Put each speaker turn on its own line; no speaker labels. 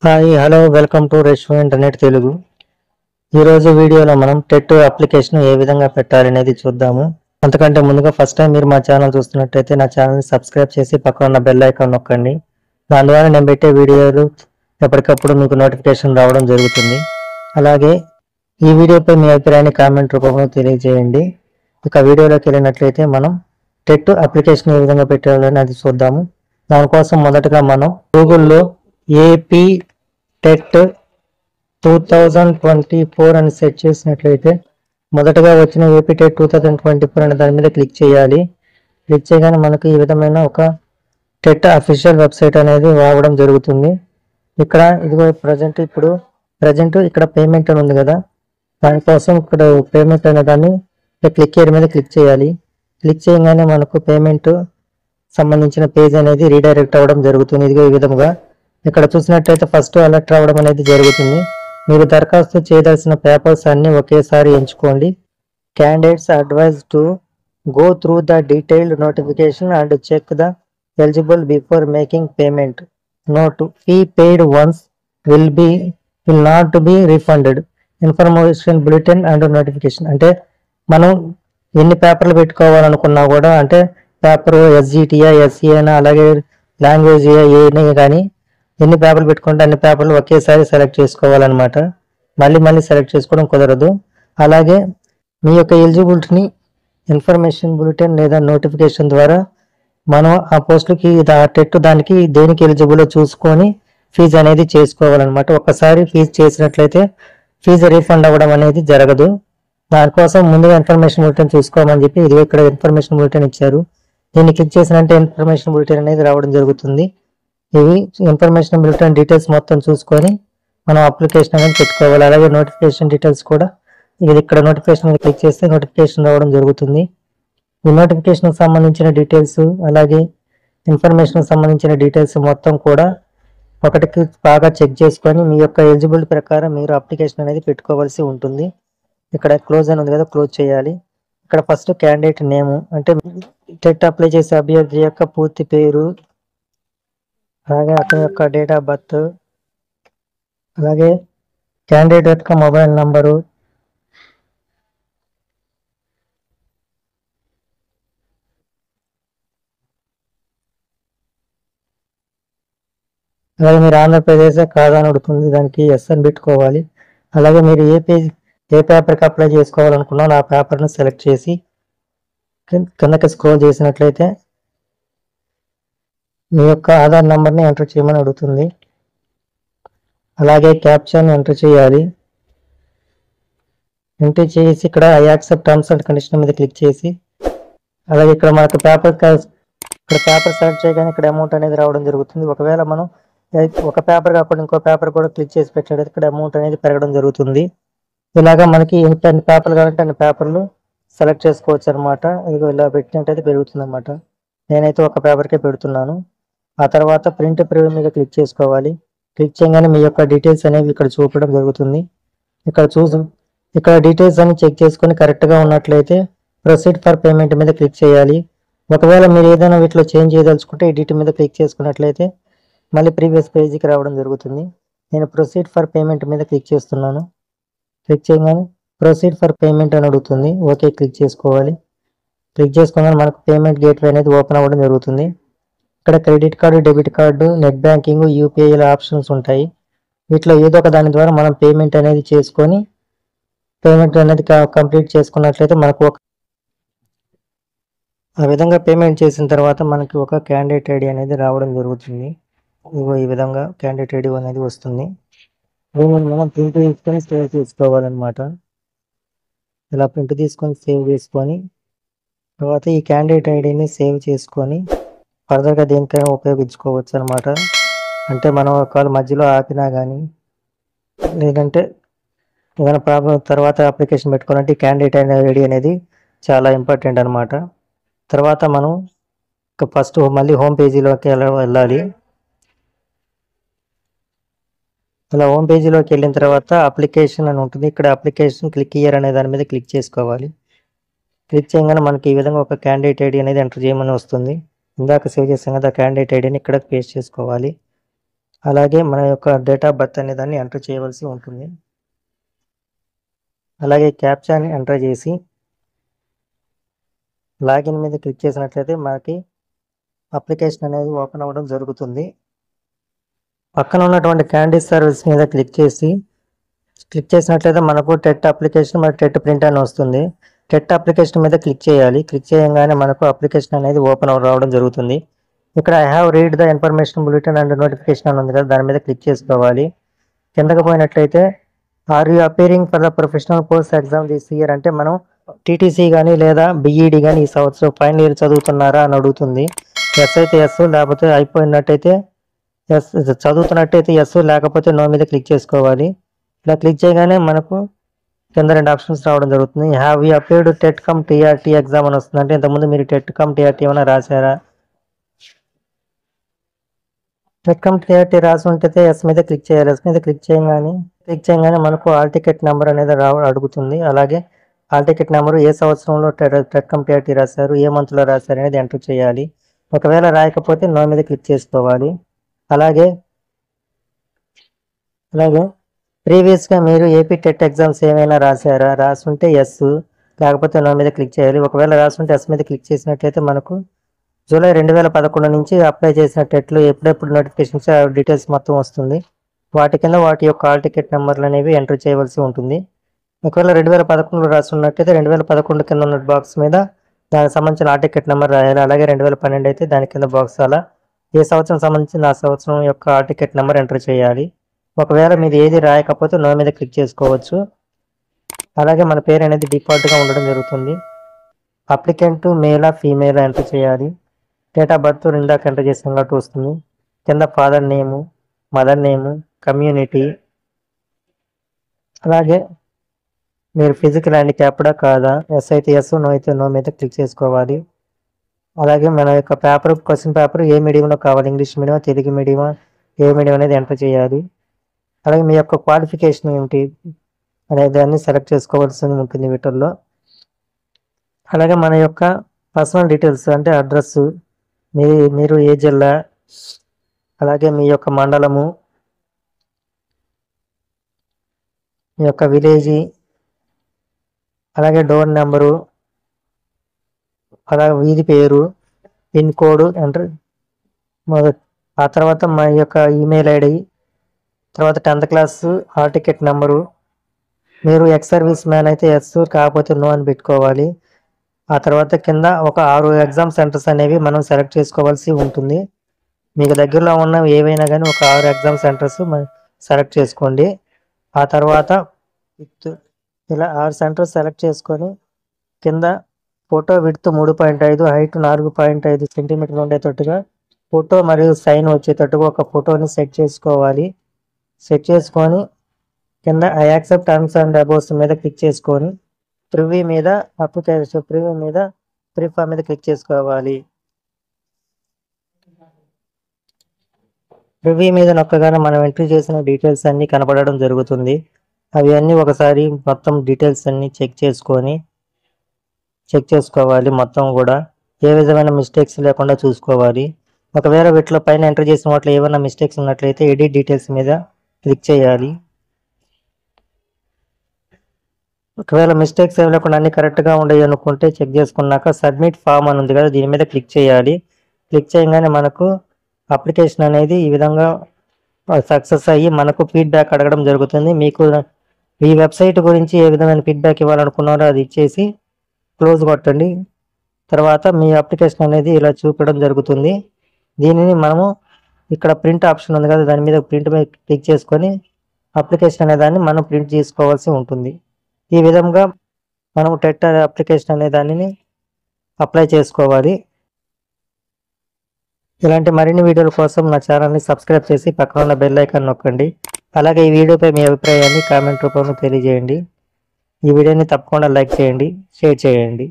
Hi hello welcome to restaurant internet Telugu. ఈరోజు వీడియోలో మనం టెట్ అప్లికేషన్ ఏ విధంగా పెట్టాలనేది చూద్దాము. అంతకంటే ముందుగా ఫస్ట్ టైం మీరు మా ఛానల్ చూస్తున్నట్టయితే నా ఛానల్ని సబ్స్క్రైబ్ చేసి పక్కన ఉన్న బెల్ ఐకాన్ నొక్కండి. దాని ద్వారా నేను పెట్టే వీడియోలు ఎప్పటికప్పుడు మీకు నోటిఫికేషన్ రావడం జరుగుతుంది. అలాగే ఈ వీడియోపై మీ అభిప్రాయాన్ని కామెంట్ రూపంలో తెలియజేయండి. ఇక వీడియోలోకి వెళ్ళినట్లయితే మనం టెట్ అప్లికేషన్ ఏ విధంగా పెట్టాలని అది చూద్దాము. దానికోసం మొదటగా మనం గూగుల్లో ఏపీ టెట్ 2024 అని సెట్ చేసినట్లయితే మొదటగా వచ్చిన ఏపీ టెట్ 2024 అనే దాని మీద క్లిక్ చేయాలి. క్లిక్ చేయగానే మనకు ఈ విధమైన ఒక టెట్ అఫీషియల్ వెబ్సైట్ అనేది రావడం జరుగుతుంది. ఇక్కడ ఇదిగో ప్రజెంట్ ఇక్కడ పేమెంట్ అని ఉంది కదా, దానికోసం ఇక్కడ పేమెంట్ అనే దాన్ని క్లిక్ చేయడం మీద క్లిక్ చేయాలి. క్లిక్ చేయగానే మనకు పేమెంట్ సంబంధించిన పేజ్ అనేది రీడైరెక్ట్ అవ్వడం జరుగుతుంది. ఇదిగో ఈ విధంగా ఇక్కడ చూసినట్లయితే ఫస్ట్ అలర్ట్ రావడం అనేది జరుగుతుంది. మీరు దరఖాస్తు చేయదలసిన పేపర్స్ అన్ని ఒకేసారి ఎంచుకోండి. Candidates advise to go through the detailed notification and check the eligible before making payment. Note fee paid once will not be refunded. Information bulletin and notification అంటే మనం ఎన్ని పేపర్లు పెట్టుకోవాలనుకున్నా కూడా, అంటే పేపర్ ఎస్జిటియా ఎస్సీఐనా అలాగే లాంగ్వేజ్ ఏనే కానీ ఎన్ని పేపర్లు పెట్టుకుంటే అన్ని పేపర్లు ఒకేసారి సెలెక్ట్ చేసుకోవాలన్నమాట. మళ్ళీ సెలెక్ట్ చేసుకోవడం కుదరదు. అలాగే మీ యొక్క ఎలిజిబిలిటీని ఇన్ఫర్మేషన్ బులెటిన్ లేదా నోటిఫికేషన్ ద్వారా మనం ఆ పోస్టులకి టెట్ దానికి దేనికి ఎలిజిబుల్ చూసుకొని ఫీజు అనేది చేసుకోవాలన్నమాట. ఒక్కసారి ఫీజు చేసినట్లయితే ఫీజు రీఫండ్ అవ్వడం అనేది జరగదు. దానికోసం ముందుగా ఇన్ఫర్మేషన్ బులెటిన్ చూసుకోమని చెప్పి ఇది ఇక్కడ ఇన్ఫర్మేషన్ బులెటిన్ ఇచ్చారు. దీన్ని క్లిక్ చేసినట్టే ఇన్ఫర్మేషన్ బులెటిన్ అనేది రావడం జరుగుతుంది. ఇవి ఇన్ఫర్మేషన్ బులెటిన్ డీటెయిల్స్ మొత్తం చూసుకొని మనం అప్లికేషన్ అనేది పెట్టుకోవాలి. అలాగే నోటిఫికేషన్ డీటెయిల్స్ కూడా ఇది ఇక్కడ నోటిఫికేషన్ మీద క్లిక్ చేస్తే నోటిఫికేషన్ రావడం జరుగుతుంది. ఈ నోటిఫికేషన్కి సంబంధించిన డీటెయిల్స్ అలాగే ఇన్ఫర్మేషన్కి సంబంధించిన డీటెయిల్స్ మొత్తం కూడా ఒకటికి బాగా చెక్ చేసుకొని మీ యొక్క ఎలిజిబిలిటీ ప్రకారం మీరు అప్లికేషన్ అనేది పెట్టుకోవాల్సి ఉంటుంది. ఇక్కడ క్లోజ్ అని ఉంది కదా, క్లోజ్ చేయాలి. ఇక్కడ ఫస్ట్ క్యాండిడేట్ నేము అంటే టెట్ అప్లై చేసే అభ్యర్థి యొక్క పూర్తి పేరు, అలాగే అతని యొక్క డేట్ ఆఫ్ బర్త్, అలాగే క్యాండిడేట్ యొక్క మొబైల్ నంబరు, అలాగే మీరు ఆంధ్రప్రదేశ్ కాదా అని అడుగుతుంది, దానికి ఎస్ అని పెట్టుకోవాలి. అలాగే మీరు ఏ పేపర్కి అప్లై చేసుకోవాలనుకున్నారో ఆ పేపర్ను సెలెక్ట్ చేసి కిందకి స్క్రోల్ చేసినట్లయితే మీ యొక్క ఆధార్ నెంబర్ని ఎంటర్ చేయమని అడుగుతుంది. అలాగే క్యాప్షన్ ఎంటర్ చేయాలి. ఎంటర్ చేసి ఇక్కడ I accept terms and condition మీద క్లిక్ చేసి అలాగే ఇక్కడ మనకు పేపర్ సెలెక్ట్ చేయగానే ఇక్కడ అమౌంట్ అనేది రావడం జరుగుతుంది. ఒకవేళ మనం ఒక పేపర్ కాకుండా ఇంకో పేపర్ కూడా క్లిక్ చేసి పెట్టినట్లయితే ఇక్కడ అమౌంట్ అనేది పెరగడం జరుగుతుంది. ఇలాగా మనకి ఎన్ని పేపర్లు కావాలంటే అన్ని పేపర్లు సెలెక్ట్ చేసుకోవచ్చు అనమాట. ఇదిగో ఇలా పెట్టినట్టయితే పెరుగుతుంది అనమాట. నేనైతే ఒక పేపర్కే పెడుతున్నాను. ఆ తర్వాత ప్రింట్ ప్రివ్యూ మీద క్లిక్ చేసుకోవాలి. క్లిక్ చేయగానే మీ యొక్క డీటెయిల్స్ అనేవి ఇక్కడ చూపడం జరుగుతుంది. ఇక్కడ డీటెయిల్స్ అన్ని చెక్ చేసుకొని కరెక్ట్గా ఉన్నట్లయితే ప్రొసీడ్ ఫర్ పేమెంట్ మీద క్లిక్ చేయాలి. ఒకవేళ మీరు ఏదైనా వీటిలో చేంజ్ చేయదలుచుకుంటే ఈ డీటెయిల్ మీద క్లిక్ చేసుకున్నట్లయితే మళ్ళీ ప్రీవియస్ పేజీకి రావడం జరుగుతుంది. నేను ప్రొసీడ్ ఫర్ పేమెంట్ మీద క్లిక్ చేస్తున్నాను. క్లిక్ చేయగానే ప్రొసీడ్ ఫర్ పేమెంట్ అని అడుగుతుంది. ఓకే క్లిక్ చేసుకోవాలి. క్లిక్ చేసుకోగానే మనకు పేమెంట్ గేట్వే అనేది ఓపెన్ అవ్వడం జరుగుతుంది. ఇక్కడ credit card, debit card, net banking, యూపీఐల ఆప్షన్స్ ఉంటాయి. వీటిలో ఏదో ఒక దాని ద్వారా మనం పేమెంట్ అనేది చేసుకొని పేమెంట్ అనేది కంప్లీట్ చేసుకున్నట్లయితే మనకు ఆ విధంగా పేమెంట్ చేసిన తర్వాత మనకి ఒక క్యాండిడేట్ ఐడి అనేది రావడం జరుగుతుంది. ఈ విధంగా క్యాండిడేట్ ఐడి అనేది వస్తుంది. దీన్ని మనం ప్రింట్ తీసుకొని సేవ్ చేసుకోవాలన్నమాట. ఇలా ప్రింట్ తీసుకొని సేవ్ చేసుకొని తర్వాత ఈ క్యాండిడేట్ ఐడిని సేవ్ చేసుకొని ఫర్దర్గా దేనికైనా ఉపయోగించుకోవచ్చు అనమాట. అంటే మనం ఒకవేళ మధ్యలో ఆపినా కానీ లేదంటే ఏదైనా ప్రాబ్లం తర్వాత అప్లికేషన్ పెట్టుకోవాలంటే ఈ క్యాండిడేట్ ఐడి అనేది చాలా ఇంపార్టెంట్ అనమాట. తర్వాత మనం ఫస్ట్ మళ్ళీ హోమ్ పేజీలోకి వెళ్ళాలి. అలా హోమ్ పేజీలోకి వెళ్ళిన తర్వాత అప్లికేషన్ అని ఉంటుంది. ఇక్కడ అప్లికేషన్ క్లిక్ హియర్ అనే దాని మీద క్లిక్ చేసుకోవాలి. క్లిక్ చేయగానే మనకి ఈ విధంగా ఒక క్యాండిడేట్ ఐడి అనేది ఎంటర్ చేయమని వస్తుంది. ఇందాక సేవ్ చేసాం కదా క్యాండిడేట్ ఐడిని ఇక్కడ పేస్ట్ చేసుకోవాలి. అలాగే మన యొక్క డేట్ ఆఫ్ బర్త్ అనే దాన్ని ఎంటర్ చేయవలసి ఉంటుంది. అలాగే క్యాప్చాని ఎంటర్ చేసి లాగిన్ మీద క్లిక్ చేసినట్లయితే మనకి అప్లికేషన్ అనేది ఓపెన్ అవ్వడం జరుగుతుంది. పక్కన ఉన్నటువంటి క్యాండిడేట్ సర్వీస్ మీద క్లిక్ చేసినట్లయితే మనకు టెట్ అప్లికేషన్ మరియు టెట్ ప్రింట్ అని వస్తుంది. టెట్ అప్లికేషన్ మీద క్లిక్ చేయాలి. క్లిక్ చేయగానే మనకు అప్లికేషన్ అనేది ఓపెన్ రావడం జరుగుతుంది. ఇక్కడ I have read the information bulletin and notification అని ఉంది కదా, దాని మీద క్లిక్ చేసుకోవాలి. కిందకి పోయినట్లయితే are you appearing for the professional course exam this year అంటే మనం టీటీసీ కానీ లేదా బీఈడి కానీ ఈ సంవత్సరం ఫైనల్ ఇయర్ చదువుతున్నారా అని అడుగుతుంది. ఎస్ అయితే ఎస్, లేకపోతే అయిపోయినట్టయితే ఎస్, చదువుతున్నట్టయితే ఎస్, లేకపోతే నో మీద క్లిక్ చేసుకోవాలి. ఇలా క్లిక్ చేయగానే మనకు కింద 2 ఆప్షన్స్ రావడం జరుగుతుంది. Have you appeared TET come TRT exam అని వస్తుంది. అంటే ఇంతకుముందు మీరు టెట్ కమ్ టీఆర్టీ ఏమైనా రాశారా? టెట్ కమ్ టీఆర్టీ రాసి ఉంటే ఎస్ మీద క్లిక్ చేయాలి. ఎస్ మీద క్లిక్ చేయగానే మనకు ఆల్ టికెట్ నెంబర్ అనేది అడుగుతుంది. అలాగే ఆల్ టికెట్ నెంబరు ఏ సంవత్సరంలో టెట్ కమ్ టీఆర్టీ రాశారు, ఏ మంత్లో రాశారు అనేది ఎంటర్ చేయాలి. ఒకవేళ రాయకపోతే నో మీద క్లిక్ చేసుకోవాలి. అలాగే ప్రీవియస్గా మీరు ఏపీ టెట్ ఎగ్జామ్స్ ఏమైనా రాశారా? రాసుంటే ఎస్, లేకపోతే నో మీద క్లిక్ చేయాలి. ఒకవేళ రాసుంటే ఎస్ మీద క్లిక్ చేసినట్లయితే మనకు జూలై 2011 నుంచి అప్లై చేసిన టెట్లు ఎప్పుడెప్పుడు నోటిఫికేషన్స్ డీటెయిల్స్ మొత్తం వస్తుంది. వాటి కింద వాటి యొక్క ఆల్ టికెట్ నెంబర్లు అనేవి ఎంటర్ చేయవలసి ఉంటుంది. ఒకవేళ 2011లో రాసున్నట్టయితే 2011 కింద ఉన్న బాక్స్ మీద దానికి సంబంధించిన ఆల్ టికెట్ నెంబర్ రాయాలి. అలాగే 2012 అయితే దాని కింద బాక్స్ అలా ఏ సంవత్సరం సంబంధించిన ఆ సంవత్సరం యొక్క ఆల్ టికెట్ నెంబర్ ఎంటర్ చేయాలి. ఒకవేళ మీరు ఏది రాయకపోతే నో మీద క్లిక్ చేసుకోవచ్చు. అలాగే మన పేరు అనేది డిఫాల్ట్గా ఉండడం జరుగుతుంది. అప్లికెంట్ మేలా ఫీమేలా ఎంటర్ చేయాలి. డేట్ ఆఫ్ బర్త్ ఇందాక ఎంటర్ చేసిన కాబట్టి వస్తుంది. కింద father name, mother name, community, అలాగే మీరు ఫిజికల్ హ్యాండిక్యాప్డా కాదా, ఎస్ అయితే ఎస్, నో అయితే నో మీద క్లిక్ చేసుకోవాలి. అలాగే మన యొక్క క్వశ్చన్ పేపర్ ఏ మీడియంలో కావాలి, ఇంగ్లీష్ మీడియం, తెలుగు మీడియమా, ఏ మీడియం అనేది ఎంటర్ చేయాలి. అలాగే మీ యొక్క క్వాలిఫికేషన్ ఏమిటి అనే దాన్ని సెలెక్ట్ చేసుకోవాల్సి ఉంటుంది వీటిల్లో. అలాగే మన యొక్క పర్సనల్ డీటెయిల్స్ అంటే అడ్రస్, మీరు ఏ జిల్లా, అలాగే మీ యొక్క మండలము, మీ యొక్క విలేజీ, అలాగే డోర్ నెంబరు, అలాగే వీధి పేరు, పిన్ కోడ్ ఎంటర్. ఆ తర్వాత మా యొక్క ఈమెయిల్ ఐడి, తర్వాత 10th class hall ticket number, మీరు ఎక్స్ సర్వీస్ మ్యాన్ అయితే ఎస్, కాకపోతే నో అని పెట్టుకోవాలి. ఆ తర్వాత కింద ఒక 6 ఎగ్జామ్ సెంటర్స్ అనేవి మనం సెలెక్ట్ చేసుకోవాల్సి ఉంటుంది. మీకు దగ్గరలో ఉన్న ఏవైనా కానీ ఒక 6 ఎగ్జామ్ సెంటర్స్ సెలెక్ట్ చేసుకోండి. ఆ తర్వాత ఇలా 6 సెంటర్స్ సెలెక్ట్ చేసుకొని కింద ఫోటో విడ్త్ 3.5, హైట్ 4.5 సెంటీమీటర్లు ఉండేటట్టుగా ఫోటో మరియు సైన్ వచ్చేటట్టుగా ఒక ఫోటోని సెట్ చేసుకోవాలి. సెట్ చేసుకొని కింద I accept terms and abouts మీద క్లిక్ చేసుకొని ప్రివ్యూ మీద ప్రిఫర్ మీద క్లిక్ చేసుకోవాలి. ప్రివ్యూ మీద నొక్కగానే మనం ఎంట్రీ చేసిన డీటెయిల్స్ అన్నీ కనపడడం జరుగుతుంది. అవి అన్నీ ఒకసారి మొత్తం డీటెయిల్స్ అన్నీ చెక్ చేసుకోవాలి. మొత్తం కూడా ఏ విధమైన మిస్టేక్స్ లేకుండా చూసుకోవాలి. ఒకవేళ వీటిలో పైన ఎంటర్ చేసిన వాటిలో ఏమైనా మిస్టేక్స్ ఉన్నట్లయితే ఎడిట్ డీటెయిల్స్ మీద క్లిక్ చేయాలి. ఒకవేళ మిస్టేక్స్ ఏమి లేకుండా అన్ని కరెక్ట్గా ఉండేవి అనుకుంటే చెక్ చేసుకున్నాక సబ్మిట్ ఫామ్ అని ఉంది కదా, దీని మీద క్లిక్ చేయాలి. క్లిక్ చేయగానే మనకు అప్లికేషన్ అనేది ఈ విధంగా సక్సెస్ అయ్యి మనకు ఫీడ్బ్యాక్ అడగడం జరుగుతుంది. మీకు ఈ వెబ్సైట్ గురించి ఏ విధమైన ఫీడ్బ్యాక్ ఇవ్వాలనుకున్నారో అది ఇచ్చేసి క్లోజ్ కొట్టండి. తర్వాత మీ అప్లికేషన్ అనేది ఇలా చూపడం జరుగుతుంది. దీనిని మనము ఇక్కడ ప్రింట్ ఆప్షన్ ఉంది కదా, దాని మీద ప్రింట్ మీద క్లిక్ చేసుకొని అప్లికేషన్ అనే దాన్ని మనం ప్రింట్ చేసుకోవాల్సి ఉంటుంది. ఈ విధంగా మనం టెట్ అప్లికేషన్ అనే దానిని అప్లై చేసుకోవాలి. ఇలాంటి మరిన్ని వీడియోల కోసం నా ఛానల్ని సబ్స్క్రైబ్ చేసి పక్కన ఉన్న బెల్ ఐకాన్ నొక్కండి. అలాగే ఈ వీడియోపై మీ అభిప్రాయాన్ని కామెంట్ రూపంలో తెలియజేయండి. ఈ వీడియోని తప్పకుండా లైక్ చేయండి, షేర్ చేయండి.